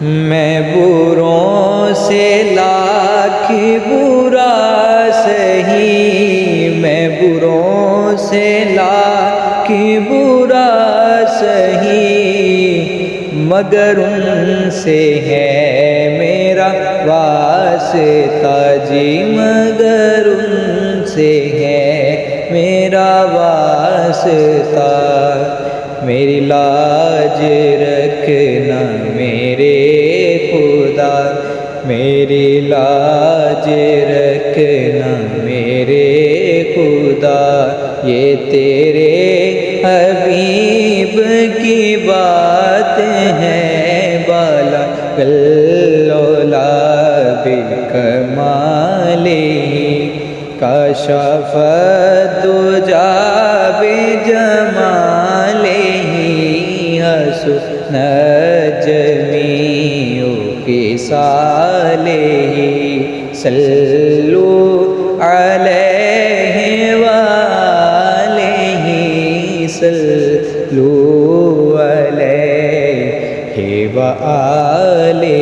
میں بروں سے لاکھ برا سہی، میں بروں سے لاکھ برا سہی، مگر ان سے ہے میرا واسطہ جی، مگر ان سے ہے میرا واسطہ۔ میری لاج رکھنا میرے خدا، میری لاج رکھنا میرے خدا، یہ تیرے حبیب کی بات ہے، بالا العلا بکمالہ، کشف الدجیٰ بجمالہ، حسن جمیع خصالہ، صلوا علیہ وآلہ، صلوا علیہ وآلہ۔